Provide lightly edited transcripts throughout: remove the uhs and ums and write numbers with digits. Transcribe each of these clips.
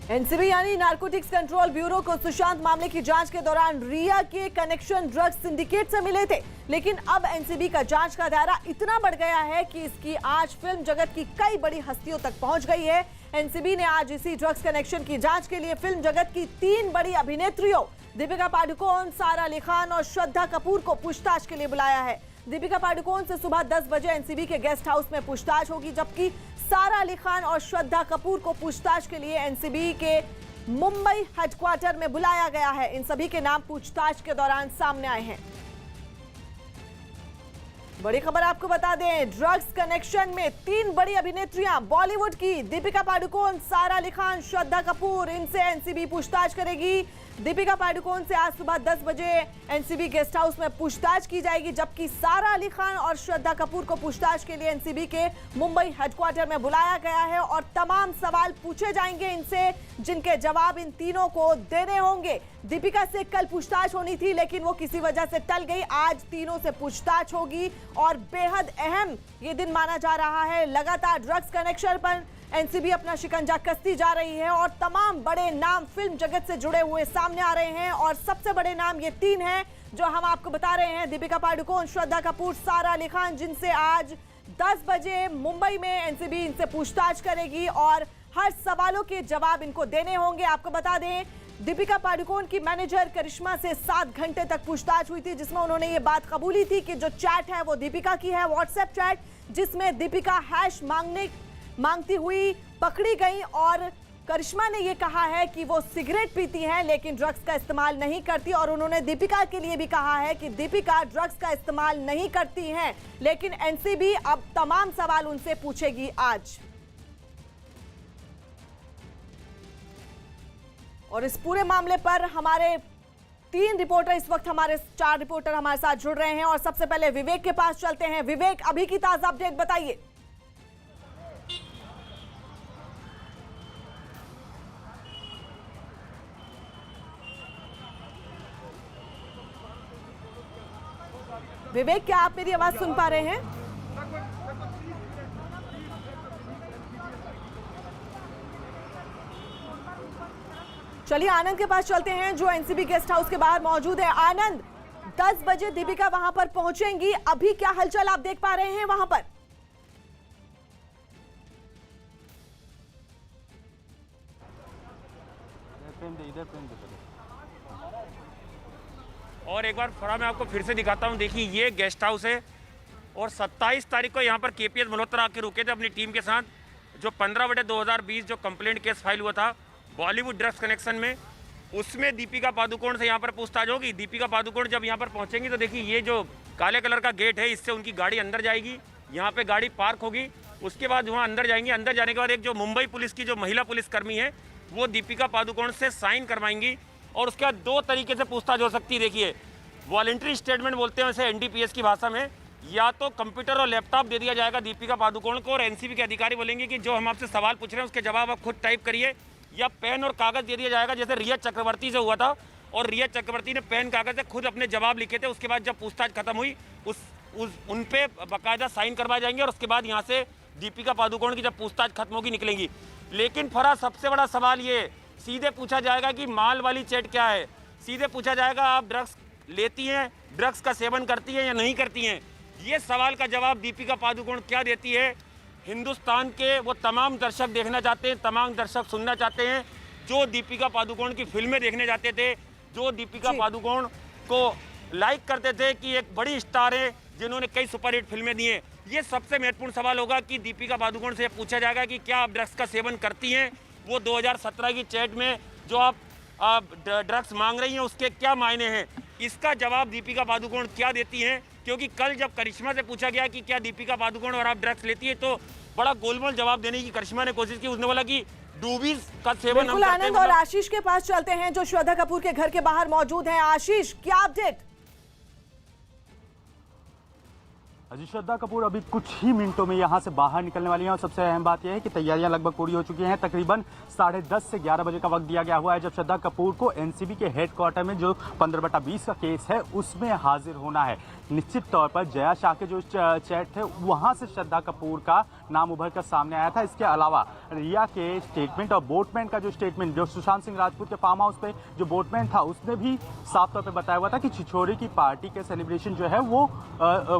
NCB यानी narcotics control bureau को सुशांत मामले की जांच के दौरान रिया के कनेक्शन ड्रग्स सिंडिकेट से मिले थे, लेकिन अब एनसीबी का जांच का दायरा इतना बढ़ गया है कि इसकी आज फिल्म जगत की कई बड़ी हस्तियों तक पहुंच गई है। एनसीबी ने आज इसी ड्रग्स कनेक्शन की जांच के लिए फिल्म जगत की 3 बड़ी अभिनेत्रियों दीपिका पादुकोण, सारा अली खान और श्रद्धा कपूर को पूछताछ के लिए बुलाया है। दीपिका पादुकोण से सुबह 10 बजे एनसीबी के गेस्ट हाउस में पूछताछ होगी, जबकि सारा अली खान और श्रद्धा कपूर को पूछताछ के लिए एनसीबी के मुंबई हेडक्वार्टर में बुलाया गया है। इन सभी के नाम पूछताछ के दौरान सामने आए हैं। बड़ी खबर आपको बता दें, ड्रग्स कनेक्शन में 3 बड़ी अभिनेत्रियां बॉलीवुड की दीपिका पादुकोण, सारा अली खान, श्रद्धा कपूर, इनसे एनसीबी पूछताछ करेगी। दीपिका पादुकोण से आज सुबह 10 बजे एनसीबी गेस्ट हाउस में पूछताछ की जाएगी, जबकि सारा अली खान और श्रद्धा कपूर को पूछताछ के लिए एनसीबी के मुंबई हेडक्वार्टर में बुलाया गया है और तमाम सवाल पूछे जाएंगे इनसे, जिनके जवाब इन तीनों को देने होंगे। दीपिका से कल पूछताछ होनी थी, लेकिन वो किसी वजह से टल गई। आज तीनों से पूछताछ होगी और बेहद अहम ये दिन माना जा रहा है। लगातार ड्रग्स कनेक्शन पर एनसीबी अपना शिकंजा कसती जा रही है और तमाम बड़े नाम फिल्म जगत से जुड़े हुए सामने आ रहे हैं और सबसे बड़े नाम ये 3 हैं जो हम आपको बता रहे हैं। दीपिका पादुकोण, श्रद्धा कपूर, सारा अली खान, जिनसे आज 10 बजे मुंबई में एनसीबी इनसे पूछताछ करेगी और हर सवालों के जवाब इनको देने होंगे। आपको बता दें, दीपिका पादुकोण की मैनेजर करिश्मा से 7 घंटे तक पूछताछ हुई थी, जिसमें उन्होंने ये बात कबूली थी कि जो चैट है वो दीपिका की है, व्हाट्सएप चैट, जिसमें दीपिका हैश मांगती हुई पकड़ी गई और करिश्मा ने ये कहा है कि वो सिगरेट पीती हैं लेकिन ड्रग्स का इस्तेमाल नहीं करती और उन्होंने दीपिका के लिए भी कहा है कि दीपिका ड्रग्स का इस्तेमाल नहीं करती हैं, लेकिन एनसीबी अब तमाम सवाल उनसे पूछेगी आज। और इस पूरे मामले पर हमारे 3 रिपोर्टर इस वक्त 4 रिपोर्टर हमारे साथ जुड़ रहे हैं और सबसे पहले विवेक के पास चलते हैं। विवेक, अभी की ताजा अपडेट बताइए। विवेक, क्या आप मेरी आवाज सुन पा रहे हैं? चलिए आनंद के पास चलते हैं जो एनसीबी गेस्ट हाउस के बाहर मौजूद है। आनंद, 10 बजे दीपिका वहां पर पहुंचेंगी, अभी क्या हलचल आप देख पा रहे हैं वहां पर? और एक बार फरा मैं आपको फिर से दिखाता हूं। देखिए ये गेस्ट हाउस है और 27 तारीख को यहाँ पर केपीएस मल्होत्रा आके रुके थे अपनी टीम के साथ। जो 15/2020 जो कंप्लेंट केस फाइल हुआ था बॉलीवुड ड्रग्स कनेक्शन में, उसमें दीपिका पादुकोण से यहाँ पर पूछताछ होगी। दीपिका पादुकोण जब यहाँ पर पहुँचेंगी तो देखिए ये जो काले कलर का गेट है, इससे उनकी गाड़ी अंदर जाएगी, यहाँ पे गाड़ी पार्क होगी। उसके बाद वहाँ अंदर जाएंगे। अंदर जाने के बाद एक जो मुंबई पुलिस की जो महिला पुलिसकर्मी है वो दीपिका पादुकोण से साइन करवाएंगी और उसके बाद 2 तरीके से पूछताछ हो सकती है। देखिए वॉलंटरी स्टेटमेंट बोलते हैं वैसे एनडीपीएस की भाषा में, या तो कंप्यूटर और लैपटॉप दे दिया जाएगा दीपिका पादुकोण को और एनसीबी के अधिकारी बोलेंगे कि जो हम आपसे सवाल पूछ रहे हैं उसके जवाब आप खुद टाइप करिए, या पेन और कागज़ दे दिया जाएगा जैसे रिया चक्रवर्ती से हुआ था। और रिया चक्रवर्ती ने पेन कागज़ से खुद अपने जवाब लिखे थे। उसके बाद जब पूछताछ खत्म हुई उन पे बाकायदा साइन करवाए जाएंगे और उसके बाद यहाँ से दीपिका पादुकोण की जब पूछताछ खत्म होगी निकलेंगी। लेकिन फरा सबसे बड़ा सवाल ये सीधे पूछा जाएगा कि माल वाली चैट क्या है। सीधे पूछा जाएगा आप ड्रग्स लेती हैं, ड्रग्स का सेवन करती हैं या नहीं करती हैं। ये सवाल का जवाब दीपिका पादुकोण क्या देती है, हिंदुस्तान के वो तमाम दर्शक देखना चाहते हैं, तमाम दर्शक सुनना चाहते हैं जो दीपिका पादुकोण की फिल्में देखने जाते थे, जो दीपिका पादुकोण को लाइक करते थे कि एक बड़ी स्टार है जिन्होंने कई सुपरहिट फिल्में दी हैं। ये सबसे महत्वपूर्ण सवाल होगा कि दीपिका पादुकोण से पूछा जाएगा कि क्या आप ड्रग्स का सेवन करती हैं। वो 2017 की चैट में जो आप ड्रग्स मांग रही हैं उसके क्या मायने हैं, इसका जवाब दीपिका पादुकोण क्या देती हैं। क्योंकि कल जब करिश्मा से पूछा गया कि क्या दीपिका पादुकोण और आप ड्रग्स लेती है तो बड़ा गोलमोल जवाब देने की करिश्मा ने कोशिश की। उसने बोला कि डूबीज का सेवन हम करते हैं। आनंद और आशीष के पास चलते हैं जो श्रद्धा कपूर के घर के बाहर मौजूद हैं। आशीष, क्या अपडेट? अजी, श्रद्धा कपूर अभी कुछ ही मिनटों में यहाँ से बाहर निकलने वाली हैं और सबसे अहम बात यह है कि तैयारियां लगभग पूरी हो चुकी हैं। तकरीबन 10:30 से 11 बजे का वक्त दिया गया हुआ है जब श्रद्धा कपूर को एनसीबी के हेडक्वार्टर में जो 15/20 का केस है उसमें हाजिर होना है। निश्चित तौर पर जया शाह के जो चैट थे वहां से श्रद्धा कपूर का नाम उभर कर सामने आया था। इसके अलावा रिया के स्टेटमेंट और बोटमैन का जो स्टेटमेंट, जो सुशांत सिंह राजपूत के फार्म हाउस पे जो बोटमैन था उसने भी साफ तौर पे बताया हुआ था कि छिछोरे की पार्टी के सेलिब्रेशन जो है वो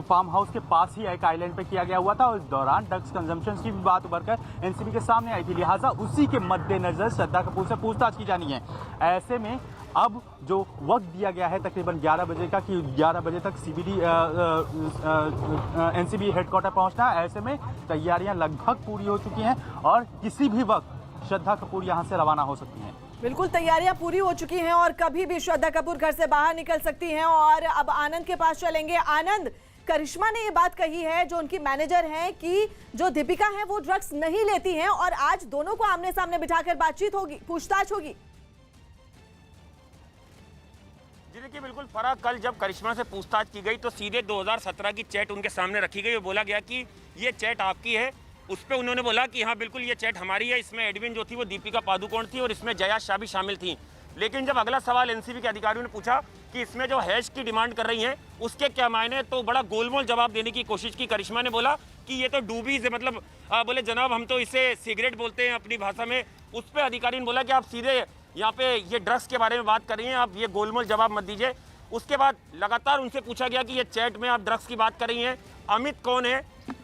फार्म हाउस के पास ही एक आइलैंड पे किया गया हुआ था और इस दौरान ड्रग्स कंजम्पशन की भी बात उभरकर एनसीबी के सामने आई थी। लिहाजा उसी के मद्देनजर श्रद्धा कपूर से पूछताछ की जानी है। ऐसे में अब जो वक्त दिया गया है तकरीबन 11 बजे का कि 11 बजे तक सीबीडी एनसीबी हेडक्वार्टर पहुंचना है। ऐसे में तैयारियां लगभग पूरी हो चुकी हैं और किसी भी वक्त श्रद्धा कपूर यहां से रवाना हो सकती हैं। बिल्कुल तैयारियां पूरी हो चुकी हैं और कभी भी श्रद्धा कपूर घर से बाहर निकल सकती हैं। और अब आनंद के पास चलेंगे। आनंद, करिश्मा ने ये बात कही है, जो उनकी मैनेजर हैं, कि जो दीपिका है वो ड्रग्स नहीं लेती हैं और आज दोनों को आमने सामने बिठाकर बातचीत होगी, पूछताछ होगी। जी देखिए, बिल्कुल फराग, कल जब करिश्मा से पूछताछ की गई तो सीधे 2017 की चैट उनके सामने रखी गई और बोला गया कि ये चैट आपकी है। उस पर उन्होंने बोला कि हाँ बिल्कुल ये चैट हमारी है, इसमें एडमिन जो थी वो दीपिका पादुकोण थी और इसमें जया शाह भी शामिल थी। लेकिन जब अगला सवाल एनसीबी के अधिकारियों ने पूछा कि इसमें जो हैश की डिमांड कर रही हैं उसके क्या मायने, तो बड़ा गोलमोल जवाब देने की कोशिश की। करिश्मा ने बोला कि ये तो डूबीज है, मतलब बोले जनाब हम तो इसे सिगरेट बोलते हैं अपनी भाषा में। उस पर अधिकारी ने बोला कि आप सीधे यहाँ पे ये ड्रग्स के बारे में बात कर रही हैं, आप ये गोलमोल जवाब मत दीजिए। उसके बाद लगातार उनसे पूछा गया कि ये चैट में आप ड्रग्स की बात कर रही हैं, अमित कौन है,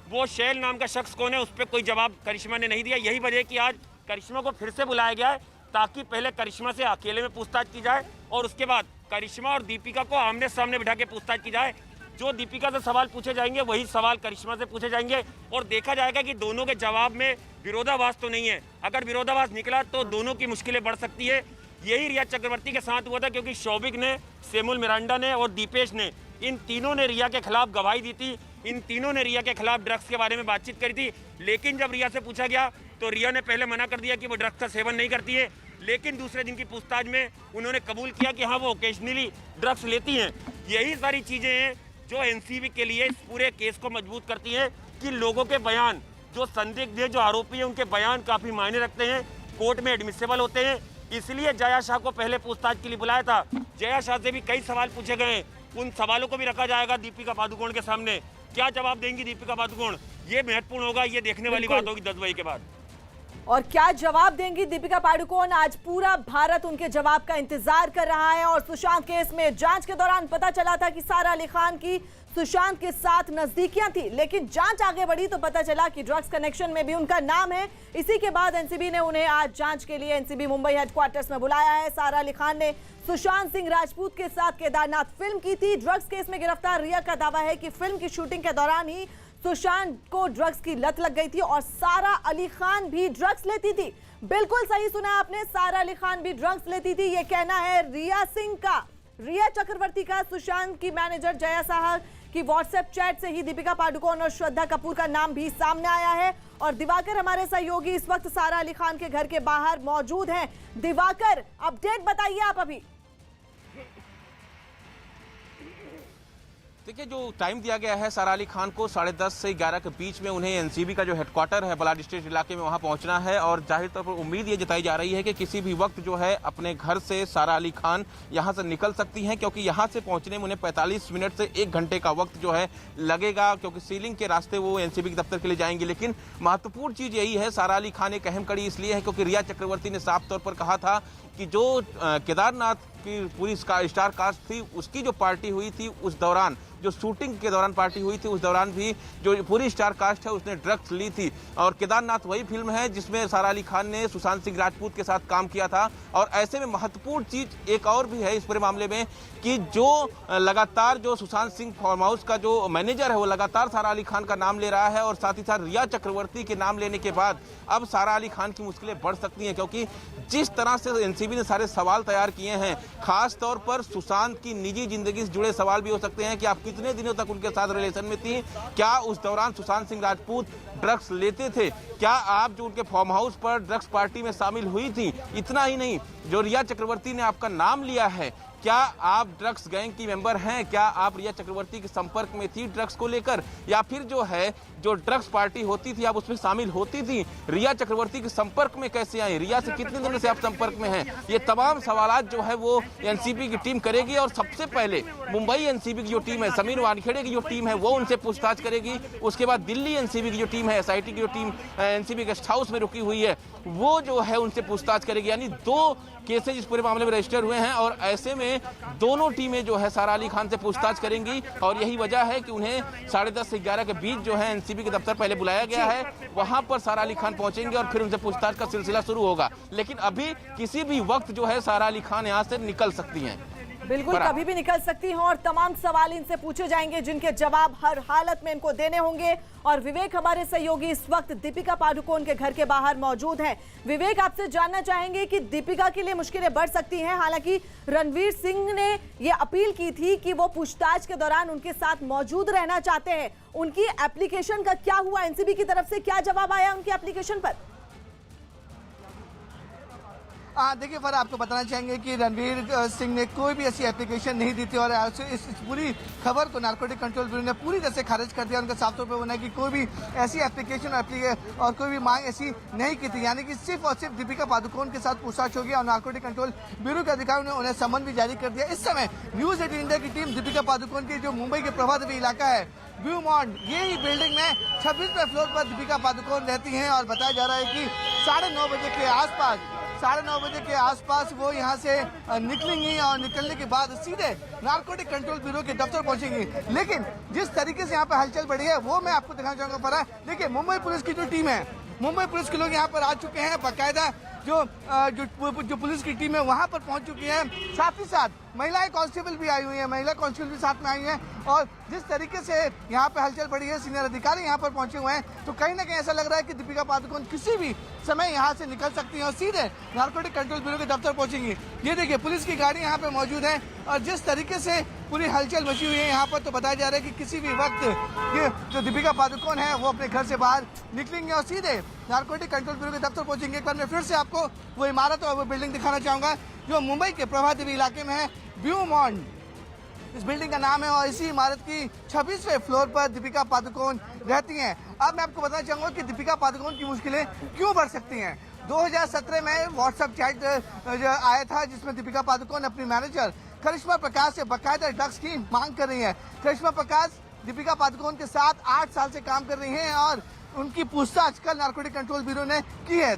वो शैल नाम का शख्स कौन है, उस पर कोई जवाब करिश्मा ने नहीं दिया। यही वजह है कि आज करिश्मा को फिर से बुलाया गया है ताकि पहले करिश्मा से अकेले में पूछताछ की जाए और उसके बाद करिश्मा और दीपिका को आमने सामने बिठा के पूछताछ की जाए। जो दीपिका से सवाल पूछे जाएंगे वही सवाल करिश्मा से पूछे जाएंगे और देखा जाएगा कि दोनों के जवाब में विरोधाभास तो नहीं है। अगर विरोधाभास निकला तो दोनों की मुश्किलें बढ़ सकती है। यही रिया चक्रवर्ती के साथ हुआ था, क्योंकि शौविक ने, सेमुल मिरांडा ने और दीपेश ने, इन तीनों ने रिया के खिलाफ गवाही दी थी। इन तीनों ने रिया के खिलाफ ड्रग्स के बारे में बातचीत करी थी। लेकिन जब रिया से पूछा गया तो रिया ने पहले मना कर दिया कि वो ड्रग्स का सेवन नहीं करती है, लेकिन दूसरे दिन की पूछताछ में उन्होंने कबूल किया कि हाँ वो ओकेजनली ड्रग्स लेती हैं। यही सारी चीज़ें हैं जो एनसीबी के लिए इस पूरे केस को मजबूत करती हैं कि लोगों के बयान, जो संदिग्ध है, जो आरोपी हैं, उनके बयान काफ़ी मायने रखते हैं, कोर्ट में एडमिसेबल होते हैं। इसलिए जया शाह को पहले पूछताछ के लिए बुलाया था। जया शाह से भी कई सवाल पूछे गए, उन सवालों को भी रखा जाएगा दीपिका पादुकोण के सामने। क्या जवाब देंगी दीपिका पादुकोण, ये महत्वपूर्ण होगा, ये देखने वाली बात होगी 10 बजे के बाद। और क्या जवाब देंगी दीपिका पादुकोण, आज पूरा भारत उनके जवाब का इंतजार कर रहा है। और सुशांत केस में जांच के दौरान पता चला था कि सारा अली खान की सुशांत के साथ नजदीकियां थी, लेकिन जांच आगे बढ़ी तो पता चला कि ड्रग्स कनेक्शन में भी उनका नाम है। इसी के बाद एनसीबी ने उन्हें आज जांच के लिए एनसीबी मुंबई हेडक्वार्टर्स में बुलाया है। सारा अली खान ने सुशांत सिंह राजपूत के साथ केदारनाथ फिल्म की थी। ड्रग्स केस में गिरफ्तार रिया का दावा है कि फिल्म की शूटिंग के दौरान ही सुशांत को ड्रग्स की लत लग गई थी और सारा अली खान भी ड्रग्स लेती थी। बिल्कुल सही सुना आपने, सारा अली खान भी ड्रग्स लेती थी। ये कहना है रिया सिंह का, रिया चक्रवर्ती का। सुशांत की मैनेजर जया शाह की व्हाट्सएप चैट से ही दीपिका पादुकोण और श्रद्धा कपूर का नाम भी सामने आया है। और दिवाकर हमारे सहयोगी इस वक्त सारा अली खान के घर के बाहर मौजूद हैं। दिवाकर, अपडेट बताइए आप अभी। देखिए, जो टाइम दिया गया है सारा अली खान को 10:30 से 11 के बीच में उन्हें एनसीबी का जो हेडक्वार्टर है बलाड स्टेट इलाके में वहां पहुंचना है और जाहिर तौर पर उम्मीद ये जताई जा रही है कि किसी भी वक्त जो है अपने घर से सारा अली खान यहां से निकल सकती हैं, क्योंकि यहां से पहुंचने में उन्हें 45 मिनट से 1 घंटे का वक्त जो है लगेगा, क्योंकि सीलिंग के रास्ते वो एनसीबी के दफ्तर के लिए जाएंगे। लेकिन महत्वपूर्ण चीज़ यही है, सारा अली खान एक अहम कड़ी इसलिए है क्योंकि रिया चक्रवर्ती ने साफ तौर पर कहा था कि जो केदारनाथ की पूरी स्टार कास्ट थी उसकी जो पार्टी हुई थी उस दौरान, जो शूटिंग के दौरान पार्टी हुई थी उस दौरान भी जो पूरी स्टार कास्ट है उसने ड्रग्स ली थी। और केदारनाथ वही फिल्म है जिसमें सारा अली खान ने सुशांत सिंह राजपूत के साथ काम किया था। और ऐसे में महत्वपूर्ण चीज एक और भी है इस पूरे मामले में कि जो लगातार जो सुशांत सिंह फार्म हाउस का जो मैनेजर है वो लगातार सारा अली खान का नाम ले रहा है और साथ ही साथ रिया चक्रवर्ती के नाम लेने के बाद अब सारा अली खान की मुश्किलें बढ़ सकती हैं, क्योंकि जिस तरह से एनसीबी ने सारे सवाल तैयार किए हैं, खास तौर पर सुशांत की निजी जिंदगी से जुड़े सवाल भी हो सकते हैं कि आप कितने दिनों तक उनके साथ रिलेशन में थी, क्या उस दौरान सुशांत सिंह राजपूत ड्रग्स लेते थे, क्या आप जो उनके फार्म हाउस पर ड्रग्स पार्टी में शामिल हुई थी, इतना ही नहीं जो रिया चक्रवर्ती ने आपका नाम लिया है क्या आप ड्रग्स गैंग की मेंबर हैं? क्या आप रिया चक्रवर्ती के संपर्क में थी ड्रग्स को लेकर, या फिर जो ड्रग्स पार्टी होती थी आप उसमें शामिल होती थी? रिया चक्रवर्ती के संपर्क में कैसे आई? रिया से कितने दिनों से आप संपर्क में हैं? ये तमाम सवालात जो है वो एनसीबी की टीम करेगी और सबसे पहले मुंबई एनसीबी की जो टीम है, समीर वानखेड़े की जो टीम है, वो उनसे पूछताछ करेगी। उसके बाद दिल्ली एनसीबी की जो टीम है, एसआईटी की जो टीम एनसीबी गेस्ट हाउस में रुकी हुई है, वो जो है उनसे पूछताछ करेगी। यानी 2 केसेज इस पूरे मामले में रजिस्टर हुए हैं और ऐसे में दोनों टीमें जो है सारा अली खान से पूछताछ करेंगी और यही वजह है कि उन्हें 10:30 से 11 के बीच जो है एनसीबी के दफ्तर पहले बुलाया गया है। वहां पर सारा अली खान पहुंचेंगे और फिर उनसे पूछताछ का सिलसिला शुरू होगा। लेकिन अभी किसी भी वक्त जो है सारा अली खान यहां से निकल सकती हैं। बिल्कुल, कभी भी निकल सकती हैं और तमाम सवाल इनसे पूछे जाएंगे जिनके जवाब हर हालत में इनको देने होंगे। और विवेक हमारे सहयोगी इस वक्त दीपिका पादुकोण के घर के बाहर मौजूद हैं। विवेक, आपसे जानना चाहेंगे कि दीपिका के लिए मुश्किलें बढ़ सकती हैं। हालांकि रणवीर सिंह ने ये अपील की थी कि वो पूछताछ के दौरान उनके साथ मौजूद रहना चाहते हैं। उनकी एप्लीकेशन का क्या हुआ? एनसीबी की तरफ से क्या जवाब आया उनकी एप्लीकेशन पर? देखिए फर, आपको बताना चाहेंगे कि रणवीर सिंह ने कोई भी ऐसी एप्लीकेशन नहीं दी थी और इस पूरी खबर को नारकोटिक कंट्रोल ब्यूरो ने पूरी तरह से खारिज कर दिया। उनका साफ तौर पर होना है कि कोई भी ऐसी एप्लीकेशन और कोई भी मांग ऐसी नहीं की थी। यानी कि सिर्फ और सिर्फ दीपिका पादुकोण के साथ पूछताछ होगी और नारकोटिक कंट्रोल ब्यूरो के अधिकारियों ने उन्हें समन भी जारी कर दिया। इस समय न्यूज 18 इंडिया की टीम दीपिका पादुकोण की जो मुंबई के प्रभादेवी इलाका है व्यू मॉन्ट, यही बिल्डिंग में 26वें फ्लोर पर दीपिका पादुकोण रहती हैं और बताया जा रहा है कि 9:30 बजे के आसपास वो यहाँ से निकलेंगी और निकलने के बाद सीधे नारकोटिक कंट्रोल ब्यूरो के दफ्तर पहुंचेंगी। लेकिन जिस तरीके से यहाँ पर हलचल बढ़ी है वो मैं आपको दिखाना चाहूंगा। पर देखिए, मुंबई पुलिस की जो टीम है, मुंबई पुलिस के लोग यहाँ पर आ चुके हैं, बाकायदा जो पुलिस की टीम है वहाँ पर पहुँच चुकी है। साथ ही साथ महिलाएं कांस्टेबल भी आई हुई हैं, महिला कांस्टेबल भी साथ में आई हैं। और जिस तरीके से यहाँ पे हलचल बढ़ी है, सीनियर अधिकारी यहाँ पर पहुंचे हुए हैं, तो कहीं ना कहीं ऐसा लग रहा है कि दीपिका पादुकोण किसी भी समय यहाँ से निकल सकती हैं और सीधे नारकोटिक कंट्रोल ब्यूरो के दफ्तर पहुंचेंगी। ये देखिए, पुलिस की गाड़ी यहाँ पे मौजूद है और जिस तरीके से पूरी हलचल मची हुई है यहाँ पर, तो बताया जा रहा है कि किसी भी वक्त ये जो दीपिका पादुकोण है वो अपने घर से बाहर निकलेंगे और सीधे नारकोटिक कंट्रोल ब्यूरो के दफ्तर पहुंचेंगे। एक बार मैं फिर से आपको वो इमारत और वो बिल्डिंग दिखाना चाहूंगा जो मुंबई के प्रभादेवी इलाके में है, व्यू मॉन्ट इस बिल्डिंग का नाम है और इसी इमारत की 26वें फ्लोर पर दीपिका पादुकोण रहती हैं। अब मैं आपको बताना चाहूंगा कि दीपिका पादुकोण की मुश्किलें क्यों बढ़ सकती हैं। 2017 में व्हाट्सएप चैट आया था जिसमें दीपिका पादुकोण अपनी मैनेजर करिश्मा प्रकाश से बकायदा ड्रग्स की मांग कर रही है। करिश्मा प्रकाश दीपिका पादुकोण के साथ 8 साल से काम कर रही हैं और उनकी पूछताछ कल नारकोटिक कंट्रोल ब्यूरो ने की है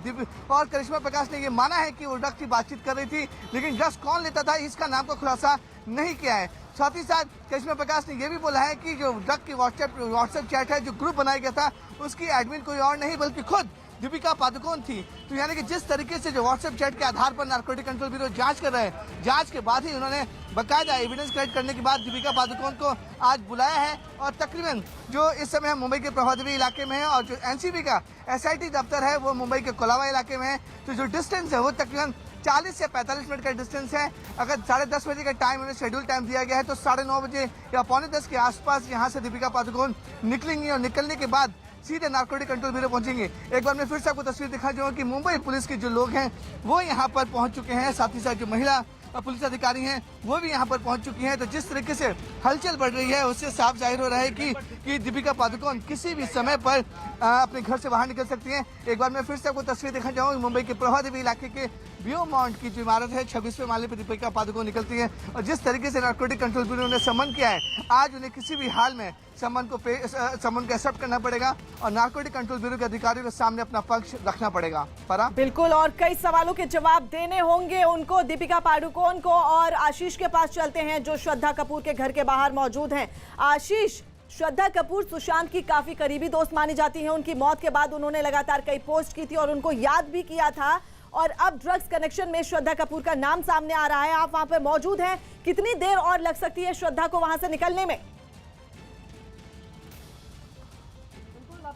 और करिश्मा प्रकाश ने ये माना है कि वो ड्रग्स की बातचीत कर रही थी, लेकिन ड्रग्स कौन लेता था इसका नाम का खुलासा नहीं किया है। साथ ही साथ करिश्मा प्रकाश ने यह भी बोला है कि जो ड्रग की व्हाट्सएप चैट है, जो ग्रुप बनाया गया था, उसकी एडमिन कोई और नहीं बल्कि खुद दीपिका पादुकोण थी। तो यानी कि जिस तरीके से जो व्हाट्सएप चैट के आधार पर नारकोटिक कंट्रोल ब्यूरो जांच कर रहे हैं, जांच के बाद ही उन्होंने बाकायदा एविडेंस कलेक्ट करने के बाद दीपिका पादुकोण को आज बुलाया है और तकरीबन जो इस समय हम मुंबई के प्रभादेवी इलाके में है और जो एनसीबी का एसआईटी दफ्तर है वो मुंबई के कोलावा इलाके में है। तो जो डिस्टेंस है वो तकरीबन 40 से 45 मिनट का डिस्टेंस है। अगर 10:30 बजे का टाइम उन्हें शेड्यूल टाइम दिया गया है तो 9:30 बजे या 9:45 के आसपास यहाँ से दीपिका पादुकोण निकलेंगी और निकलने के बाद सीधे नारकोटिक कंट्रोल ब्यूरो पहुंचेंगे। एक बार मैं फिर से आपको तस्वीर दिखा दूं कि मुंबई पुलिस के जो लोग हैं वो यहाँ पर पहुंच चुके हैं, साथ ही साथ जो महिला पुलिस अधिकारी हैं वो भी यहाँ पर पहुंच चुकी हैं। तो जिस तरीके से हलचल बढ़ रही है उससे साफ जाहिर हो रहा है कि दीपिका पादुकोण किसी भी समय पर अपने घर से बाहर निकल सकती हैं। एक बार मैं फिर से आपको तस्वीर दिखा जाऊँ मुंबई के प्रभादेवी इलाके के व्यू माउंट की जो इमारत है, 26वें माले पर दीपिका पादुकोण निकलती है और जिस तरीके से नारकोटिक कंट्रोल ब्यूरो ने समन किया है, आज उन्हें किसी भी हाल में समन को एक्सेप्ट करना पड़ेगा और नारकोटिक कंट्रोल ब्यूरो के अधिकारियों के सामने अपना पक्ष रखना पड़ेगा। परा बिल्कुल, और कई सवालों के जवाब देने होंगे उनको, दीपिका पादुकोण को। और आशीष के पास चलते हैं जो श्रद्धा कपूर के घर के बाहर मौजूद हैं। आशीष, श्रद्धा कपूर सुशांत की काफी करीबी दोस्त मानी जाती हैं। उनकी मौत के बाद उन्होंने लगातार कई पोस्ट की थी और उनको याद भी किया था और अब ड्रग्स कनेक्शन में श्रद्धा कपूर का नाम सामने आ रहा है। आप वहां पर मौजूद हैं, कितनी देर और लग सकती है श्रद्धा को वहां से निकलने में?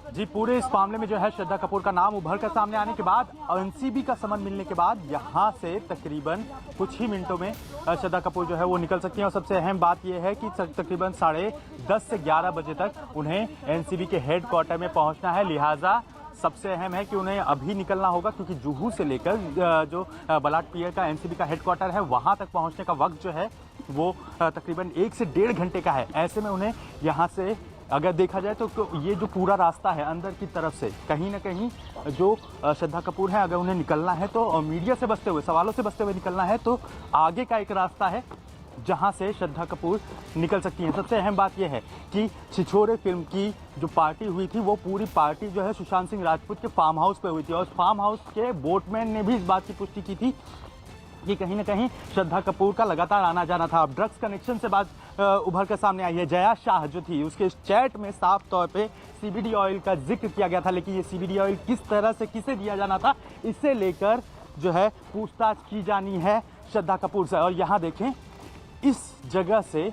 जी, पूरे इस मामले में जो है श्रद्धा कपूर का नाम उभर कर सामने आने के बाद एनसीबी का समन मिलने के बाद यहां से तकरीबन कुछ ही मिनटों में श्रद्धा कपूर जो है वो निकल सकती हैं। और सबसे अहम बात यह है कि तकरीबन 10:30 से 11 बजे तक उन्हें एनसीबी के हेडक्वार्टर में पहुंचना है, लिहाजा सबसे अहम है कि उन्हें अभी निकलना होगा, क्योंकि जुहू से लेकर जो बलाट पियर का एनसीबी का हेडक्वार्टर है वहां तक पहुंचने का वक्त जो है वो तकरीबन 1 से 1.5 घंटे का है। ऐसे में उन्हें यहां से अगर देखा जाए तो ये जो पूरा रास्ता है अंदर की तरफ से कहीं ना कहीं जो श्रद्धा कपूर है, अगर उन्हें निकलना है तो मीडिया से बचते हुए, सवालों से बचते हुए निकलना है तो आगे का एक रास्ता है जहां से श्रद्धा कपूर निकल सकती हैं। सबसे अहम बात यह है कि छिछोरे फिल्म की जो पार्टी हुई थी वो पूरी पार्टी जो है सुशांत सिंह राजपूत के फार्म हाउस पे हुई थी, और फार्म हाउस के बोटमैन ने भी इस बात की पुष्टि की थी कि कहीं ना कहीं श्रद्धा कपूर का लगातार आना जाना था। अब ड्रग्स कनेक्शन से बात उभर कर सामने आई है। जया शाह जो थी उसके चैट में साफ तौर पे सीबीडी ऑयल का जिक्र किया गया था, लेकिन ये सीबीडी ऑयल किस तरह से किसे दिया जाना था इसे लेकर जो है पूछताछ की जानी है श्रद्धा कपूर से। और यहाँ देखें इस जगह से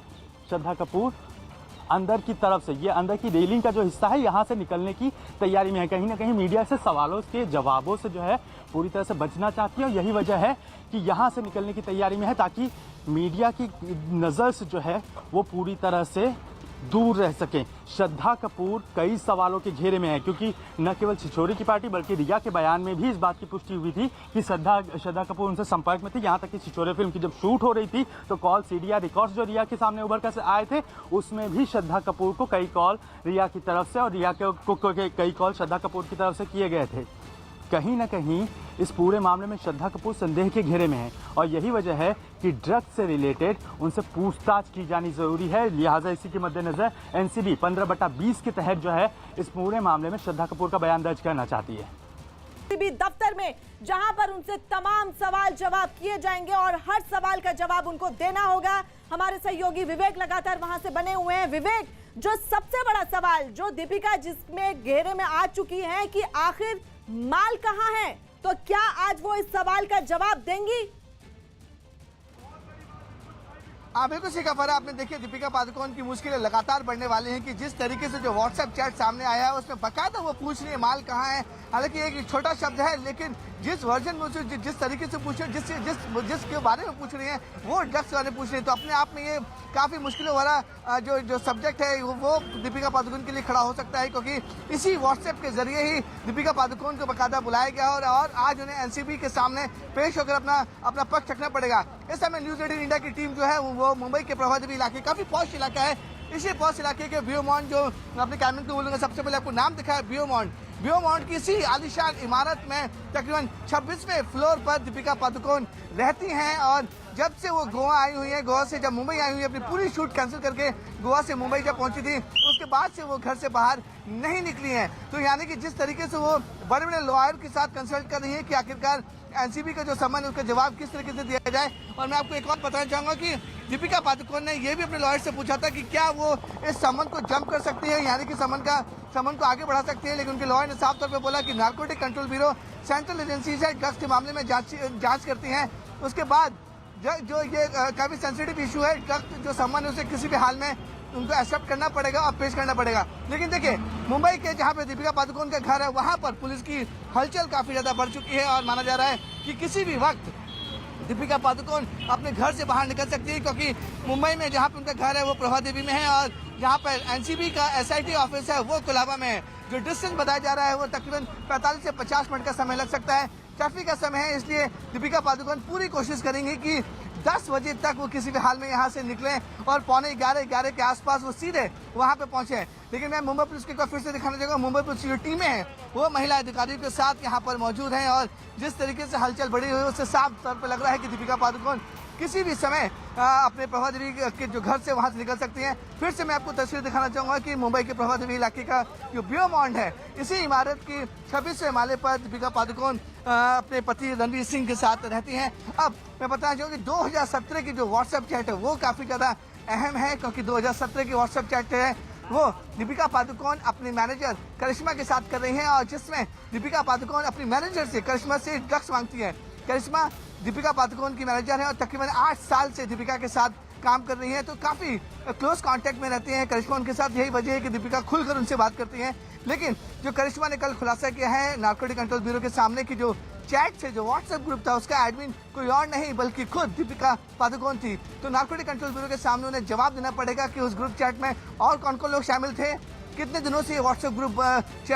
श्रद्धा कपूर अंदर की तरफ से, ये अंदर की रेलिंग का जो हिस्सा है यहाँ से निकलने की तैयारी में है। कहीं ना कहीं मीडिया से सवालों के जवाबों से जो है पूरी तरह से बचना चाहती है, और यही वजह है कि यहाँ से निकलने की तैयारी में है ताकि मीडिया की नज़र से जो है वो पूरी तरह से दूर रह सकें। श्रद्धा कपूर कई सवालों के घेरे में है, क्योंकि न केवल छिछोरे की पार्टी बल्कि रिया के बयान में भी इस बात की पुष्टि हुई थी कि श्रद्धा कपूर उनसे संपर्क में थी। यहाँ तक कि छिछोरे फिल्म की जब शूट हो रही थी तो कॉल सीडीआर रिकॉर्ड्स जो रिया के सामने उभर कर आए थे उसमें भी श्रद्धा कपूर को कई कॉल रिया की तरफ से और रिया को कई कॉल श्रद्धा कपूर की तरफ से किए गए थे। कहीं ना कहीं इस पूरे मामले में श्रद्धा कपूर संदेह के घेरे में है, और यही वजह है कि ड्रग्स से रिलेटेड उनसे पूछताछ की जानी जरूरी है। लिहाजा इसी के मद्देनजर एनसीबी 15/20 के तहत जो है इस पूरे मामले में श्रद्धा कपूर का बयान दर्ज करना चाहती है। एनसीबी दफ्तर में जहां पर उनसे तमाम सवाल जवाब किए जाएंगे और हर सवाल का जवाब उनको देना होगा। हमारे सहयोगी विवेक लगातार वहां से बने हुए हैं। विवेक, जो सबसे बड़ा सवाल जो दीपिका जिसमें घेरे में आ चुकी है कि आखिर माल कहां है, तो क्या आज वो इस सवाल का जवाब देंगी? बिल्कुल सही कहा फरा आपने। देखिए दीपिका पादुकोण की मुश्किलें लगातार बढ़ने वाली हैं कि जिस तरीके से जो व्हाट्सएप चैट सामने आया है उसमें बकायदा वो पूछ रही है माल कहाँ है। हालांकि एक छोटा शब्द है, लेकिन जिस वर्जन में जिस तरीके से पूछ रहे हैं, जिसके बारे में पूछ रही हैं वो ड्रग्स के बारे में पूछ रही है, तो अपने आप में ये काफ़ी मुश्किलों वाला जो सब्जेक्ट है वो दीपिका पादुकोण के लिए खड़ा हो सकता है, क्योंकि इसी व्हाट्सएप के जरिए ही दीपिका पादुकोण को बकायदा बुलाया गया और आज उन्हें एनसीबी के सामने पेश होकर अपना पक्ष रखना पड़ेगा। इस समय न्यूज 18 इंडिया की टीम जो है वो मुंबई के प्रभादेवी इलाके, काफ़ी पॉश इलाका है, इसी पॉश इलाके के बियोमॉन्ट, जो अपने कैबिनेट को बोलूँगा सबसे पहले आपको नाम दिखा है बियोमॉन्ट की इसी आलीशान इमारत में तकरीबन 26वें फ्लोर पर दीपिका पादुकोण रहती हैं। और जब से वो गोवा आई हुई है, गोवा से जब मुंबई आई हुई है, अपनी पूरी शूट कैंसिल करके गोवा से मुंबई जब पहुंची थी उसके बाद से वो घर से बाहर नहीं निकली हैं। तो यानी कि जिस तरीके से वो बड़े बड़े लॉयर के साथ कंसल्ट कर रही है कि आखिरकार एनसीबी का जो सम्मान है उसका जवाब किस तरीके से दिया जाए। और मैं आपको एक और बताना चाहूँगा कि दीपिका पादुकोण ने यह भी अपने लॉयर से पूछा था कि क्या वो इस सम्मान को जंप कर सकती है, यानी कि सम्मान को आगे बढ़ा सकती है, लेकिन उनके लॉयर ने साफ तौर पर बोला कि narcotic control bureau central agencies है, ड्रग्स के मामले में जांच करती हैं। उसके बाद जो ये काफ़ी सेंसिटिव इशू है, ड्रग्स जो सम्मान है उसे किसी भी हाल में उनको एक्सेप्ट करना पड़ेगा और पेश करना पड़ेगा। लेकिन देखिए मुंबई के जहां पे दीपिका पादुकोण का घर है वहां पर पुलिस की हलचल काफ़ी ज़्यादा बढ़ चुकी है और माना जा रहा है कि किसी भी वक्त दीपिका पादुकोण अपने घर से बाहर निकल सकती है, क्योंकि मुंबई में जहां पे उनका घर है वो प्रभादेवी में है और जहां पर एनसीबी का एसआईटी ऑफिस है वो कोलाबा में है। जो डिस्टेंस बताया जा रहा है वो तकरीबन 45 से 50 मिनट का समय लग सकता है, ट्रैफिक का समय है, इसलिए दीपिका पादुकोण पूरी कोशिश करेंगे कि 10 बजे तक वो किसी भी हाल में यहाँ से निकलें और 11:15 के आसपास वो सीधे वहाँ पे पहुँचे। लेकिन मैं मुंबई पुलिस को फिर से दिखाना चाहूँगा, मुंबई पुलिस की जो टीमें हैं वो महिला अधिकारियों के साथ यहाँ पर मौजूद हैं और जिस तरीके से हलचल बढ़ी हुई है उससे साफ तौर पर लग रहा है कि दीपिका पादुकोण किसी भी समय अपने प्रभादेवी के जो घर से वहाँ से निकल सकती हैं। फिर से मैं आपको तस्वीर दिखाना चाहूँगा कि मुंबई के प्रभादेवी इलाके का जो बियोमॉन्ट है, इसी इमारत की 26वें माले पर दीपिका पादुकोण अपने पति रणवीर सिंह के साथ रहती हैं। अब मैं बताना चाहूँगा कि 2017 की जो व्हाट्सएप चैट है वो काफ़ी ज़्यादा अहम है, क्योंकि 2017 की व्हाट्सएप चैट है वो दीपिका पादुकोण अपनी मैनेजर करिश्मा के साथ कर रही हैं और जिसमें दीपिका पादुकोण अपनी मैनेजर से करिश्मा से ड्रग्स मांगती है। करिश्मा दीपिका पादुकोण की मैनेजर है और तकरीबन 8 साल से दीपिका के साथ काम कर रही हैं, तो काफ़ी क्लोज कांटेक्ट में रहती हैं करिश्मा उनके साथ। यही वजह है कि दीपिका खुलकर उनसे बात करती हैं। लेकिन जो करिश्मा ने कल खुलासा किया है नारकोटिक कंट्रोल ब्यूरो के सामने की जो चैट से जो व्हाट्सएप ग्रुप था उसका एडमिन कोई और नहीं बल्कि खुद दीपिका पादुकोण थी। तो नारकोटिक कंट्रोल ब्यूरो के सामने उन्हें जवाब देना पड़ेगा कि उस ग्रुप चैट में और कौन कौन लोग शामिल थे, कितने दिनों से ये व्हाट्सएप ग्रुप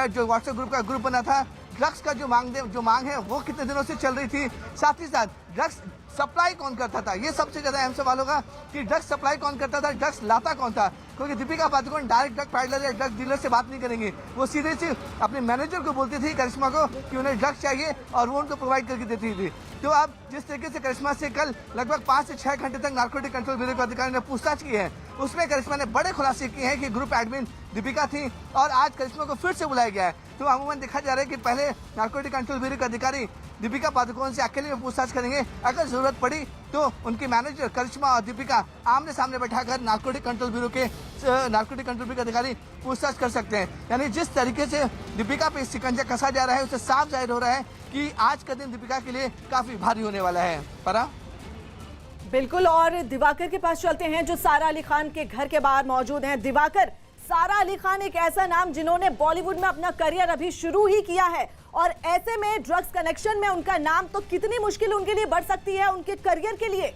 जो व्हाट्सएप ग्रुप का ग्रुप बना था, ड्रग्स का जो मांग है वो कितने दिनों से चल रही थी, साथ ही साथ ड्रग्स सप्लाई कौन करता था, ये सबसे ज्यादा अहम सवाल होगा कि ड्रग्स सप्लाई कौन करता था, ड्रग्स लाता कौन था। क्योंकि Deepika Padukone direct drug peddler या ड्रग डीलर से बात नहीं करेंगे, वो सीधे से अपने मैनेजर को बोलती थी करिश्मा को कि उन्हें ड्रग्स चाहिए और वो उनको प्रोवाइड करके देती थी। तो अब जिस तरीके से करिश्मा से कल लगभग 5 से 6 घंटे तक नार्कोटिक कंट्रोल ब्यूरो के अधिकारी ने पूछताछ की है, उसमें करिश्मा ने बड़े खुलासे किए हैं कि ग्रुप एडमिन दीपिका थी और आज करिश्मा को फिर से बुलाया गया है। तो अमूमन देखा जा रहा है कि पहले नार्कोटिक कंट्रोल ब्यूरो के अधिकारी दीपिका पादुकोण से अकेले में पूछताछ करेंगे, अगर जरूरत पड़ी तो उनकी मैनेजर करिश्मा और दीपिका आमने सामने बैठाकर नार्कोटिक कंट्रोल ब्यूरो के अधिकारी पूछताछ कर सकते हैं। यानी जिस तरीके से दीपिका पे शिकंजा कसा जा रहा है उससे साफ जाहिर हो रहा है कि आज का दिन दीपिका के लिए काफी भारी होने वाला है। परा बिल्कुल, और दिवाकर के पास चलते हैं जो सारा अली खान के घर के बाहर मौजूद हैं। दिवाकर, सारा अली खान एक ऐसा नाम जिन्होंने बॉलीवुड में अपना करियर अभी शुरू ही किया है और ऐसे में ड्रग्स कनेक्शन में उनका नाम तो कितनी मुश्किल उनके लिए बढ़ सकती है उनके करियर के लिए।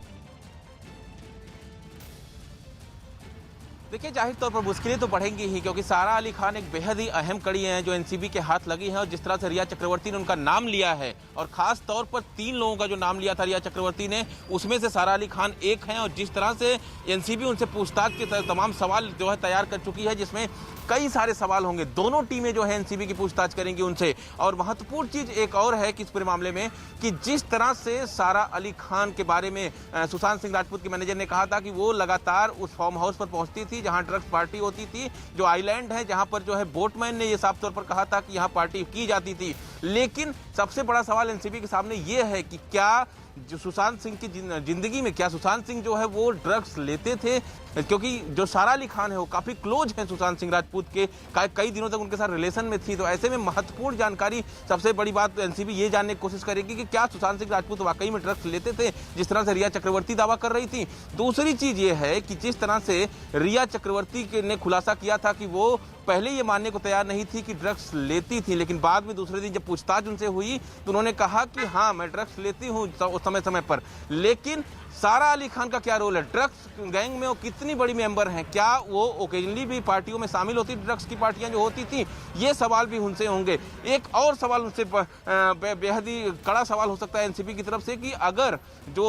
देखिए, जाहिर तौर पर मुश्किलें तो बढ़ेंगी ही, क्योंकि सारा अली खान एक बेहद ही अहम कड़ी है जो एनसीबी के हाथ लगी है। और जिस तरह से रिया चक्रवर्ती ने उनका नाम लिया है और खास तौर पर 3 लोगों का जो नाम लिया था रिया चक्रवर्ती ने, उसमें से सारा अली खान एक हैं। और जिस तरह से एनसीबी उनसे पूछताछ के तमाम सवाल जो है तैयार कर चुकी है, जिसमें कई सारे सवाल होंगे, दोनों टीमें जो है एनसीबी की पूछताछ करेंगी उनसे। और महत्वपूर्ण चीज एक और है कि इस पूरे मामले में कि जिस तरह से सारा अली खान के बारे में सुशांत सिंह राजपूत के मैनेजर ने कहा था कि वो लगातार उस फार्म हाउस पर पहुंचती थी जहां ड्रग्स पार्टी होती थी, जो आइलैंड है जहां पर जो है बोटमैन ने ये साफ तौर पर कहा था कि यहां पार्टी की जाती थी। लेकिन सबसे बड़ा सवाल एनसीबी के सामने ये है कि क्या जो सुशांत सिंह की जिंदगी में क्या सुशांत सिंह जो है वो ड्रग्स लेते थे, क्योंकि जो सारा अली खान है वो काफी क्लोज है सुशांत सिंह राजपूत के, कई दिनों तक उनके साथ रिलेशन में थी। तो ऐसे में महत्वपूर्ण जानकारी, सबसे बड़ी बात एनसीबी ये जानने की कोशिश करेगी कि क्या सुशांत सिंह राजपूत वाकई में ड्रग्स लेते थे जिस तरह से रिया चक्रवर्ती दावा कर रही थी। दूसरी चीज ये है कि जिस तरह से रिया चक्रवर्ती ने खुलासा किया था कि वो पहले ये मानने को तैयार नहीं थी कि ड्रग्स लेती थी, लेकिन बाद में दूसरे दिन जब पूछताछ उनसे हुई तो उन्होंने कहा कि हाँ मैं ड्रग्स लेती हूँ समय समय पर। लेकिन सारा अली खान का क्या रोल है, ड्रग्स गैंग में वो कितनी बड़ी मेंबर हैं, क्या वो ओकेजनली भी पार्टियों में शामिल होती, ड्रग्स की पार्टियां जो होती थी, ये सवाल भी उनसे होंगे। एक और सवाल उनसे बेहद ही कड़ा सवाल हो सकता है एनसीबी की तरफ से कि अगर जो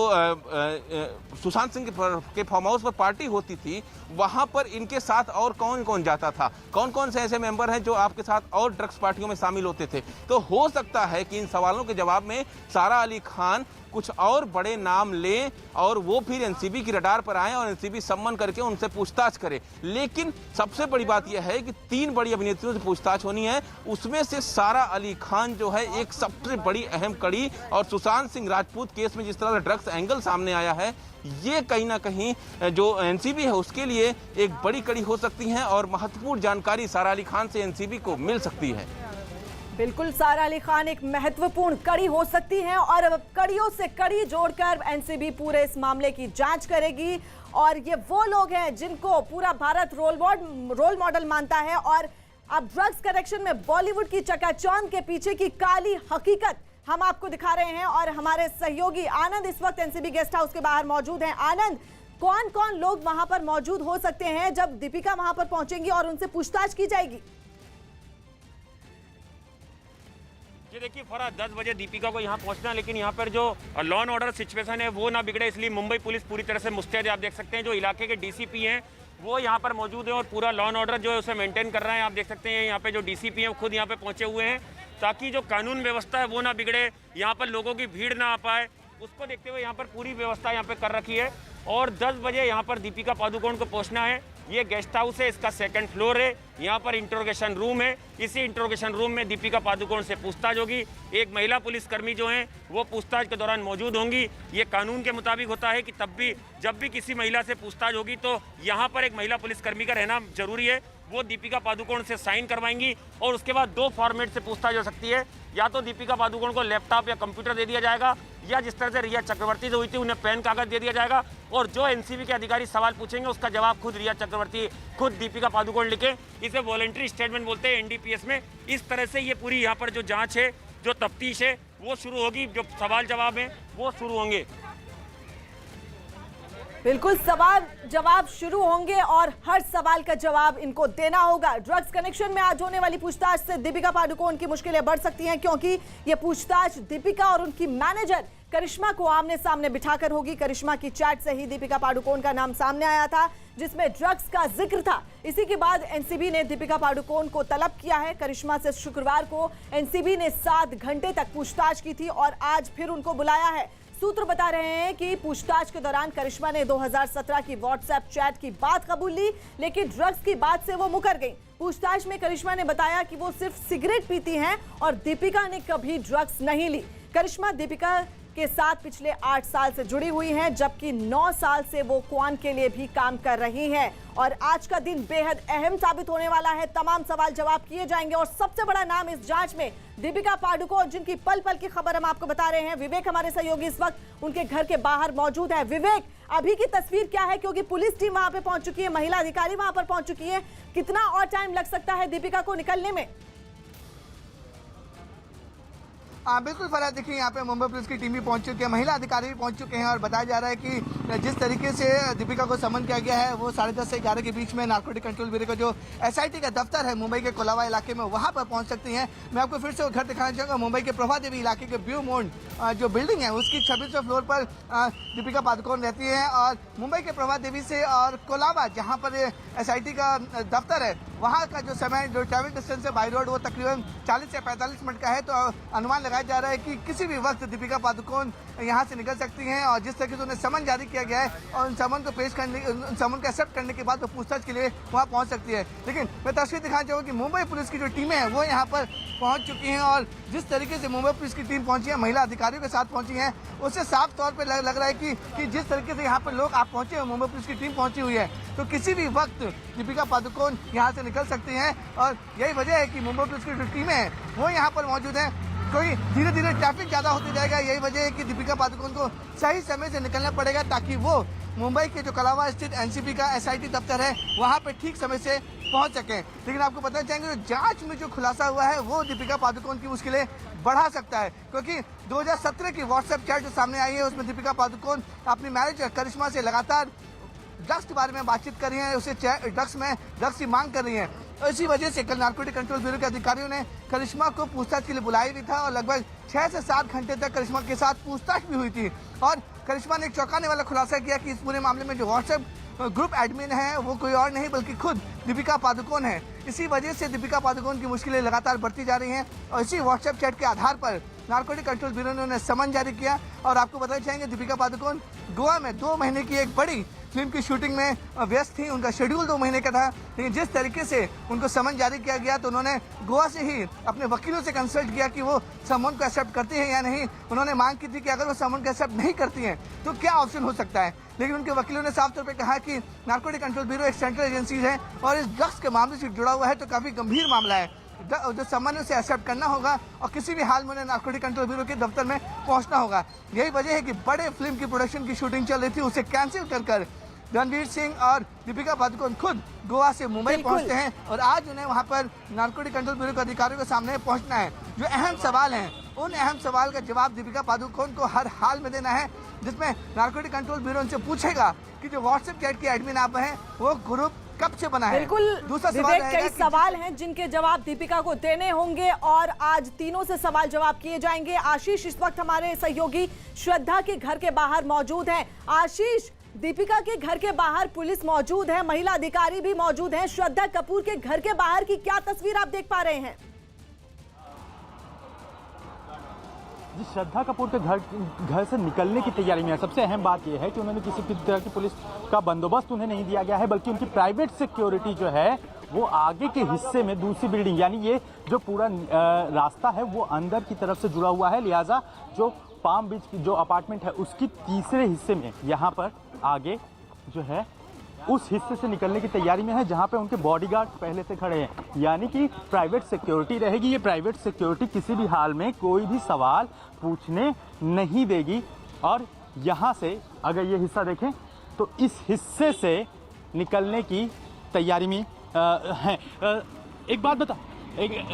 सुशांत सिंह के फार्म हाउस पर पार्टी होती थी वहां पर इनके साथ और कौन कौन जाता था, कौन कौन से ऐसे मेंबर हैं जो आपके साथ और ड्रग्स पार्टियों में शामिल होते थे। तो हो सकता है कि इन सवालों के जवाब में सारा अली खान कुछ और बड़े नाम लें और वो फिर एनसीबी की रडार पर आए और एनसीबी सम्मन करके उनसे पूछताछ करे। लेकिन सबसे बड़ी बात यह है कि 3 बड़ी अभिनेत्रियों से पूछताछ होनी है, उसमें से सारा अली खान जो है एक सबसे बड़ी अहम कड़ी। और सुशांत सिंह राजपूत केस में जिस तरह से ड्रग्स एंगल सामने आया है, ये कहीं ना कहीं जो एनसीबी है उसके लिए एक बड़ी कड़ी हो सकती है और महत्वपूर्ण जानकारी सारा अली खान से एनसीबी को मिल सकती है। बिल्कुल, सारा अली खान एक महत्वपूर्ण कड़ी हो सकती है और कड़ियों से कड़ी जोड़कर एनसीबी पूरे इस मामले की जांच करेगी। और ये वो लोग हैं जिनको पूरा भारत रोल मॉडल मानता है। और अब ड्रग्स कनेक्शन में बॉलीवुड की चकाचौंध के पीछे की काली हकीकत हम आपको दिखा रहे हैं और हमारे सहयोगी आनंद इस वक्त एनसीबी गेस्ट हाउस के बाहर मौजूद हैं। आनंद, कौन कौन लोग वहां पर मौजूद हो सकते हैं जब दीपिका वहां पर पहुंचेंगी और उनसे पूछताछ की जाएगी? ये देखिए फरहाद, 10 बजे दीपिका को यहाँ पहुँचना, लेकिन यहाँ पर जो लॉ एंड ऑर्डर सिचुएशन है वो ना बिगड़े, इसलिए मुंबई पुलिस पूरी तरह से मुस्तैद है। आप देख सकते हैं जो इलाके के डीसीपी हैं वो यहाँ पर मौजूद हैं और पूरा लॉ एंड ऑर्डर जो है उसे मेंटेन कर रहे हैं। आप देख सकते हैं यहाँ पे जो डीसीपी हैं वो खुद यहाँ पे पहुँचे हुए हैं ताकि जो कानून व्यवस्था है वो ना बिगड़े, यहाँ पर लोगों की भीड़ ना आ पाए, उसको देखते हुए यहाँ पर पूरी व्यवस्था यहाँ पे कर रखी है। और 10 बजे यहाँ पर दीपिका पादुकोण को पहुँचना है। ये गेस्ट हाउस है, इसका 2nd फ्लोर है, यहाँ पर इंट्रोगेशन रूम है। इसी इंट्रोगेशन रूम में दीपिका पादुकोण से पूछताछ होगी। एक महिला पुलिसकर्मी जो हैं वो पूछताछ के दौरान मौजूद होंगी। ये कानून के मुताबिक होता है कि तब भी जब भी किसी महिला से पूछताछ होगी तो यहाँ पर एक महिला पुलिसकर्मी का रहना जरूरी है। वो दीपिका पादुकोण से साइन करवाएंगी और उसके बाद 2 फॉर्मेट से पूछताछ हो सकती है। या तो दीपिका पादुकोण को लैपटॉप या कंप्यूटर दे दिया जाएगा, या जिस तरह से रिया चक्रवर्ती जो हुई थी उन्हें पेन कागज दे दिया जाएगा और जो एनसीबी के अधिकारी सवाल पूछेंगे उसका जवाब खुद रिया चक्रवर्ती, खुद दीपिका पादुकोण लिखे। इसे वॉलंटरी स्टेटमेंट बोलते हैं एनडीपीएस में। इस तरह से ये पूरी यहाँ पर जो जाँच है, जो तफ्तीश है वो शुरू होगी, जो सवाल जवाब है वो शुरू होंगे। बिल्कुल, सवाल जवाब शुरू होंगे और हर सवाल का जवाब इनको देना होगा। ड्रग्स कनेक्शन में आज होने वाली पूछताछ से दीपिका पादुकोण की मुश्किलें बढ़ सकती हैं, क्योंकि ये पूछताछ दीपिका और उनकी मैनेजर करिश्मा को आमने सामने बिठाकर होगी। करिश्मा की चैट से ही दीपिका पादुकोण का नाम सामने आया था, जिसमें ड्रग्स का जिक्र था। इसी के बाद एनसीबी ने दीपिका पादुकोण को तलब किया है। करिश्मा से शुक्रवार को एनसीबी ने 7 घंटे तक पूछताछ की थी और आज फिर उनको बुलाया है। सूत्र बता रहे हैं कि पूछताछ के दौरान करिश्मा ने 2017 की व्हाट्सएप चैट की बात कबूल ली, लेकिन ड्रग्स की बात से वो मुकर गई। पूछताछ में करिश्मा ने बताया कि वो सिर्फ सिगरेट पीती हैं और दीपिका ने कभी ड्रग्स नहीं ली। करिश्मा दीपिका के साथ पिछले 8 साल से जुड़ी हुई हैं, जबकि 9 साल से वो क्वान के लिए भी काम कर रही हैं। और आज का दिन बेहद अहम साबित होने वाला है। तमाम सवाल जवाब किए जाएंगे और सबसे बड़ा नाम इस जांच में दीपिका पादुकोण, जिनकी पल पल की खबर हम आपको बता रहे हैं। विवेक हमारे सहयोगी इस वक्त उनके घर के बाहर मौजूद है। विवेक, अभी की तस्वीर क्या है, क्योंकि पुलिस टीम वहां पे पहुंच चुकी है, महिला अधिकारी वहां पर पहुंच चुकी है। कितना और टाइम लग सकता है दीपिका को निकलने में? बिल्कुल फरहाद, देखिए यहाँ पे मुंबई पुलिस की टीम भी पहुंच चुकी है, महिला अधिकारी भी पहुंच चुके हैं और बताया जा रहा है कि जिस तरीके से दीपिका को समन किया गया है वो 10:30 से 11 के बीच में नारकोटिक कंट्रोल ब्यूरो का जो एसआईटी का दफ्तर है मुंबई के कोलाबा इलाके में, वहाँ पर पहुँच सकती हैं। मैं आपको फिर से वो घर दिखाना चाहूँगा। मुंबई के प्रभा देवी इलाके के व्यू मोड जो बिल्डिंग है उसकी 26वें फ्लोर पर दीपिका पादुकोण रहती है और मुंबई के प्रभा देवी से और कोलाबा जहाँ पर एसआईटी का दफ्तर है वहाँ का जो समय, जो ट्रैवल डिस्टेंस है बाई रोड, वो तकरीबन 40 से 45 मिनट का है। तो अनुमान लगाया जा रहा है कि किसी भी वक्त दीपिका पादुकोण यहाँ से निकल सकती हैं और जिस तरीके से उन्हें समन जारी किया गया है और उन समन को पेश करने, उन समन को एक्सेप्ट करने के बाद वो पूछताछ के लिए वहाँ पहुँच सकती है। लेकिन मैं तस्वीर दिखाना चाहूँगा कि मुंबई पुलिस की जो टीमें हैं वो यहाँ पर पहुँच चुकी हैं और जिस तरीके से मुंबई पुलिस की टीम पहुँची है, महिला अधिकारियों के साथ पहुँची है, उससे साफ तौर पर लग रहा है कि जिस तरीके से यहाँ पर लोग आप पहुँचे हैं, मुंबई पुलिस की टीम पहुँची हुई है, तो किसी भी वक्त दीपिका पादुकोण यहाँ से निकल सकती हैं। और यही वजह है कि मुंबई पुलिस की जो टीमें हैं वो यहाँ पर मौजूद हैं, क्योंकि धीरे धीरे ट्रैफिक ज़्यादा होते जाएगा। यही वजह है कि दीपिका पादुकोण को सही समय से निकलना पड़ेगा ताकि वो मुंबई के जो कोलाबा स्थित एनसीबी का एसआईटी दफ्तर है वहाँ पे ठीक समय से पहुँच सकें। लेकिन आपको बताना चाहेंगे, जो जांच में जो खुलासा हुआ है वो दीपिका पादुकोण की मुश्किलें बढ़ा सकता है, क्योंकि 2017 की व्हाट्सएप चैट जो सामने आई है उसमें दीपिका पादुकोण अपनी मैनेजर करिश्मा से लगातार ड्रग्स के बारे में बातचीत कर रही हैं, उसे ड्रग्स की मांग कर रही हैं। तो इसी वजह से कल नारकोटिक कंट्रोल ब्यूरो के अधिकारियों ने करिश्मा को पूछताछ के लिए बुलाया भी था और लगभग 6 से 7 घंटे तक करिश्मा के साथ पूछताछ भी हुई थी। और करिश्मा ने एक चौंकाने वाला खुलासा किया कि इस पूरे मामले में जो व्हाट्सएप ग्रुप एडमिन है वो कोई और नहीं बल्कि खुद दीपिका पादुकोण है। इसी वजह से दीपिका पादुकोण की मुश्किलें लगातार बढ़ती जा रही हैं और इसी व्हाट्सएप चैट के आधार पर नारकोटिक कंट्रोल ब्यूरो ने उन्हें समन जारी किया। और आपको बताना चाहेंगे, दीपिका पादुकोण गोवा में 2 महीने की एक बड़ी फिल्म की शूटिंग में व्यस्त थी। उनका शेड्यूल 2 महीने का था, लेकिन जिस तरीके से उनको समन जारी किया गया तो उन्होंने गोवा से ही अपने वकीलों से कंसल्ट किया कि वो समन को एक्सेप्ट करती हैं या नहीं। उन्होंने मांग की थी कि अगर वो समन को एक्सेप्ट नहीं करती हैं तो क्या ऑप्शन हो सकता है, लेकिन उनके वकीलों ने साफ तौर पर कहा कि नारकोटिक कंट्रोल ब्यूरो एक सेंट्रल एजेंसी है और इस ड्रग्स के मामले से जुड़ा हुआ है तो काफ़ी गंभीर मामला है, जो समन उसे एक्सेप्ट करना होगा और किसी भी हाल में उन्हें नारकोटिक कंट्रोल ब्यूरो के दफ्तर में पहुंचना होगा। यही वजह है कि बड़े फिल्म की प्रोडक्शन की शूटिंग चल रही थी, उसे कैंसिल कर रणवीर सिंह और दीपिका पादुकोण खुद गोवा से मुंबई पहुंचते हैं और आज उन्हें वहां पर नारकोटिक कंट्रोल ब्यूरो के अधिकारियों के सामने पहुंचना है। जो अहम सवाल हैं उन अहम सवाल का जवाब दीपिका पादुकोण को हर हाल में देना है, जिसमें नारकोटिक कंट्रोल ब्यूरो उनसे पूछेगा कि जो व्हाट्सएप चैट की एडमिन आप हैं वो ग्रुप कब से बना है। बिल्कुल, दूसरा विवेक, कई सवाल हैं जिनके जवाब दीपिका को देने होंगे और आज तीनों से सवाल जवाब किए जाएंगे। आशीष इस वक्त हमारे सहयोगी श्रद्धा के घर के बाहर मौजूद हैं। आशीष, दीपिका के घर के बाहर पुलिस मौजूद है, महिला अधिकारी भी मौजूद हैं। श्रद्धा कपूर के घर के बाहर की क्या तस्वीर आप देख पा रहे हैं? जी, श्रद्धा कपूर के घर से निकलने की तैयारी में है। सबसे अहम बात यह है कि उन्होंने किसी भी तरह की पुलिस का बंदोबस्त उन्हें नहीं दिया गया है, बल्कि उनकी प्राइवेट सिक्योरिटी जो है वो आगे के हिस्से में दूसरी बिल्डिंग, यानी ये जो पूरा रास्ता है वो अंदर की तरफ से जुड़ा हुआ है, लिहाजा जो पाम बीच की जो अपार्टमेंट है उसकी तीसरे हिस्से में यहाँ पर आगे जो है उस हिस्से से निकलने की तैयारी में है, जहां पे उनके बॉडीगार्ड पहले से खड़े हैं, यानी कि प्राइवेट सिक्योरिटी रहेगी। ये प्राइवेट सिक्योरिटी किसी भी हाल में कोई भी सवाल पूछने नहीं देगी। और यहाँ से अगर ये हिस्सा देखें तो इस हिस्से से निकलने की तैयारी में है। एक बात बता,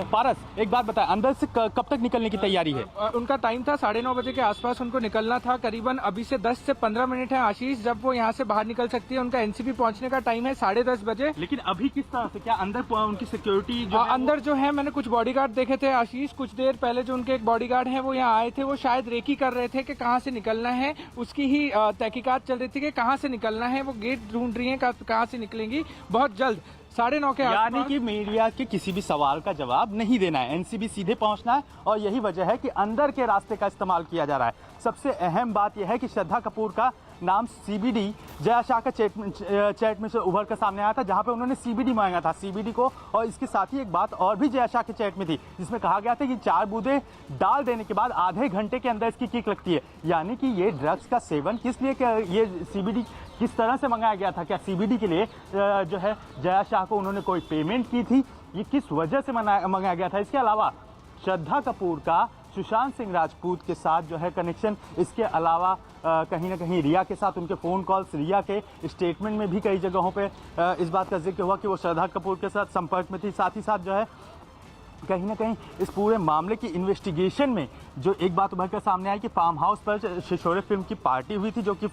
पारस, एक बात बताएं, अंदर से कब तक निकलने की तैयारी है? उनका टाइम था 9:30 बजे के आसपास उनको निकलना था। करीबन अभी से 10 से 15 मिनट है आशीष, जब वो यहाँ से बाहर निकल सकती है। उनका एनसीबी पहुँचने का टाइम है 10:30 बजे। लेकिन अभी किस तरह से, क्या अंदर उनकी सिक्योरिटी जो है अंदर जो है, मैंने कुछ बॉडीगार्ड देखे थे आशीष, कुछ देर पहले जो उनके एक बॉडीगार्ड हैं वो यहाँ आए थे। वो शायद रेकी कर रहे थे कि कहाँ से निकलना है, उसकी ही तहकीकात चल रही थी कि कहाँ से निकलना है। वो गेट ढूंढ रही है कहाँ से निकलेंगी बहुत जल्द 9:30 के आसपास। यानी कि मीडिया के किसी भी सवाल का जवाब नहीं देना है, एनसीबी सीधे पहुंचना है, और यही वजह है कि अंदर के रास्ते का इस्तेमाल किया जा रहा है। सबसे अहम बात यह है कि श्रद्धा कपूर का नाम सीबीडी जया शाह का चैट में से उभर कर सामने आया था, जहां पे उन्होंने सीबीडी मांगा था सीबीडी को। और इसके साथ ही एक बात और भी जया शाह के चैट में थी, जिसमें कहा गया था कि 4 बूंदे डाल देने के बाद आधे घंटे के अंदर इसकी किक लगती है। यानी कि ये ड्रग्स का सेवन किस लिए, क्या ये सीबीडी किस तरह से मंगाया गया था, क्या सीबीडी के लिए जो है जया शाह को उन्होंने कोई पेमेंट की थी, ये किस वजह से मंगाया गया था। इसके अलावा श्रद्धा कपूर का सुशांत सिंह राजपूत के साथ जो है कनेक्शन, इसके अलावा कहीं ना कहीं रिया के साथ उनके फ़ोन कॉल्स, रिया के स्टेटमेंट में भी कई जगहों पे इस बात का जिक्र हुआ कि वो श्रद्धा कपूर के साथ संपर्क में थी। साथ ही साथ जो है कहीं ना कहीं इस पूरे मामले की इन्वेस्टिगेशन में जो एक बात उभर कर सामने आई कि फार्म हाउस पर शिशोरे फिल्म की पार्टी हुई थी, जो कि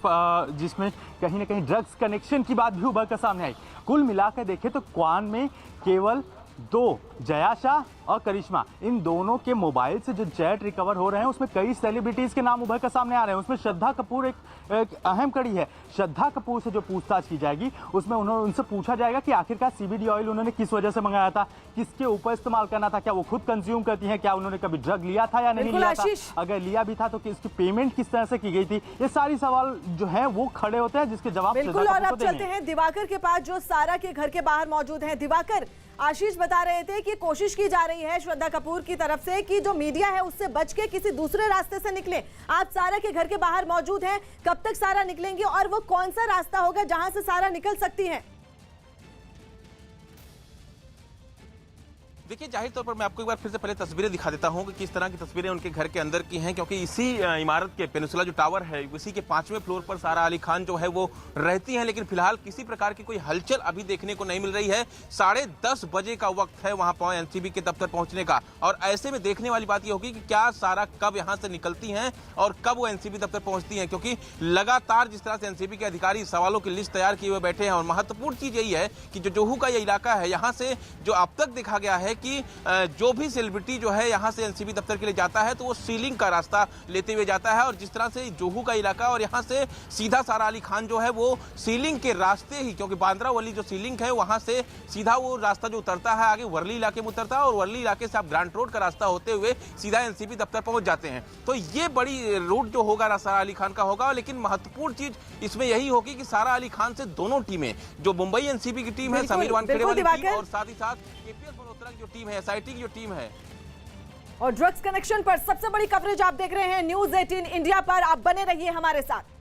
जिसमें कहीं ना कहीं ड्रग्स कनेक्शन की बात भी उभर कर सामने आई। कुल मिलाकर देखें तो क्वान में केवल 2, जया शाह और करिश्मा, इन दोनों के मोबाइल से जो चैट रिकवर हो रहे हैं उसमें कई सेलिब्रिटीज के नाम उभर कर सामने आ रहे हैं। उसमें श्रद्धा कपूर एक अहम कड़ी है। श्रद्धा कपूर से जो पूछताछ की जाएगी उसमें उनसे पूछा जाएगा कि आखिरकार सीबीडी ऑयल उन्होंने किस वजह से मंगाया था, किसके ऊपर इस्तेमाल करना था, क्या वो खुद कंज्यूम करती हैं, क्या उन्होंने कभी ड्रग लिया था या नहीं लिया था, अगर लिया भी था तो इसकी पेमेंट किस तरह से की गई थी। ये सारी सवाल जो है वो खड़े होते हैं, जिसके जवाब बिल्कुल। और अब चलते हैं दिवाकर के पास, जो सारा के घर के बाहर मौजूद हैं। दिवाकर, आशीष बता रहे थे कि कोशिश की जा रही है श्रद्धा कपूर की तरफ से कि जो मीडिया है उससे बच के किसी दूसरे रास्ते से निकले। आप सारा के घर के बाहर मौजूद हैं, कब तक सारा निकलेंगी और वो कौन सा रास्ता होगा जहां से सारा निकल सकती हैं? देखिए, जाहिर तौर पर मैं आपको एक बार फिर से पहले तस्वीरें दिखा देता हूं कि किस तरह की तस्वीरें उनके घर के अंदर की हैं, क्योंकि इसी इमारत के पेनिसुला जो टावर है उसी के 5वें फ्लोर पर सारा अली खान जो है वो रहती हैं। लेकिन फिलहाल किसी प्रकार की कोई हलचल अभी देखने को नहीं मिल रही है। 10:30 बजे का वक्त है वहां एनसीबी के दफ्तर पहुंचने का, और ऐसे में देखने वाली बात यह होगी कि क्या सारा कब यहां से निकलती हैं और कब वो एनसीबी दफ्तर पहुंचती हैं, क्योंकि लगातार जिस तरह से एनसीबी के अधिकारी सवालों की लिस्ट तैयार किए हुए बैठे हैं। और महत्वपूर्ण चीज यही है कि जो जोहू का ये इलाका है, यहाँ से जो अब तक देखा गया है कि जो भी सेलिब्रिटी जो है यहाँ से एनसीबी दफ्तर के लिए जाता है तो वो सीलिंग का रास्ता लेते हुए जाता है। और जिस तरह से जोहू का इलाका और यहाँ से सीधा सारा अली खान जो है वो सीलिंग के रास्ते ही, क्योंकि बांद्रा वाली जो सीलिंग है वहां से सीधा वो रास्ता जो उतरता है आगे वर्ली इलाके में उतरता है, और वर्ली इलाके से आप ग्रांट रोड का रास्ता होते हुए सीधा एनसीबी दफ्तर पहुंच जाते हैं। तो ये बड़ी रूट जो होगा सारा अली खान का होगा। लेकिन महत्वपूर्ण चीज इसमें यही होगी कि सारा अली खान से दोनों टीमें, जो मुंबई एनसीबी की टीम है, समीर वानखेड़े वाली टीम, और साथ ही साथ केपीएस मल्होत्रा की जो टीम है, एसआईटी की जो टीम है। और ड्रग्स कनेक्शन पर सबसे बड़ी कवरेज आप देख रहे हैं न्यूज़ 18 इंडिया पर। आप बने रहिए हमारे साथ।